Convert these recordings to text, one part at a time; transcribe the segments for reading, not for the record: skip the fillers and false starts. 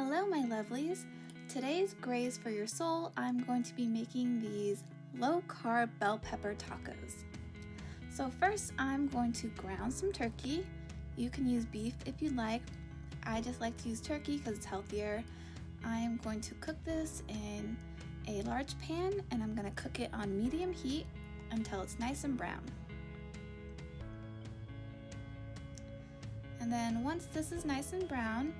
Hello my lovelies! Today's Graze for Your Soul, I'm going to be making these low-carb bell pepper tacos. So first I'm going to ground some turkey. You can use beef if you like. I just like to use turkey because it's healthier. I'm going to cook this in a large pan and I'm going to cook it on medium heat until it's nice and brown. And then once this is nice and brown,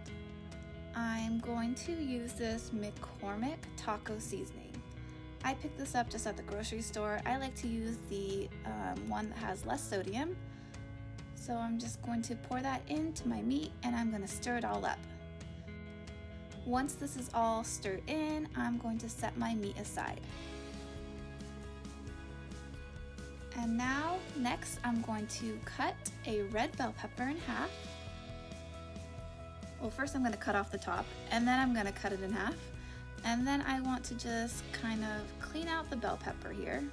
I'm going to use this McCormick taco seasoning. I picked this up just at the grocery store. I like to use the one that has less sodium. So I'm just going to pour that into my meat and I'm going to stir it all up. Once this is all stirred in, I'm going to set my meat aside. And now, next, I'm going to cut a red bell pepper in half. Well, first I'm going to cut off the top, and then I'm going to cut it in half. And then I want to just kind of clean out the bell pepper here.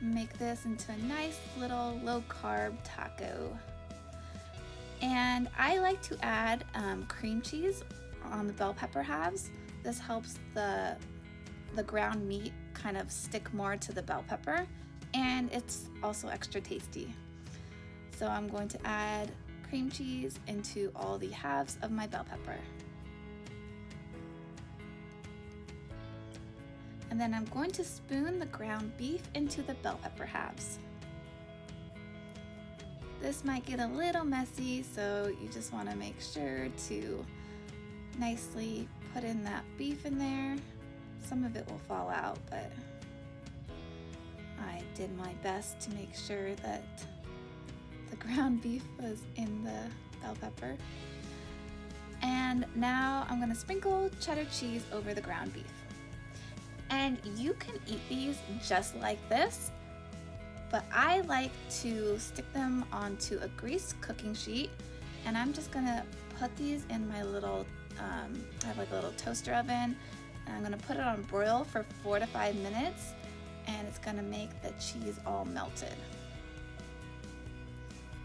Make this into a nice little low-carb taco. And I like to add cream cheese on the bell pepper halves. This helps the ground meat kind of stick more to the bell pepper, and it's also extra tasty. So I'm going to add cream cheese into all the halves of my bell pepper. And then I'm going to spoon the ground beef into the bell pepper halves. This might get a little messy, so you just want to make sure to nicely put in that beef in there. Some of it will fall out, but I did my best to make sure that the ground beef was in the bell pepper. And now I'm going to sprinkle cheddar cheese over the ground beef. And you can eat these just like this, but I like to stick them onto a greased cooking sheet, and I'm just going to put these in my little, I have like a little toaster oven, and I'm going to put it on broil for 4 to 5 minutes, and it's going to make the cheese all melted.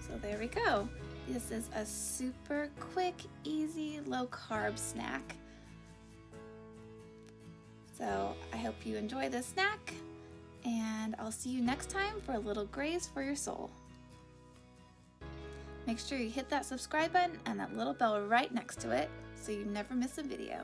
So there we go. This is a super quick, easy, low-carb snack. So I hope you enjoy this snack, and I'll see you next time for a little graze for your soul. Make sure you hit that subscribe button and that little bell right next to it so you never miss a video.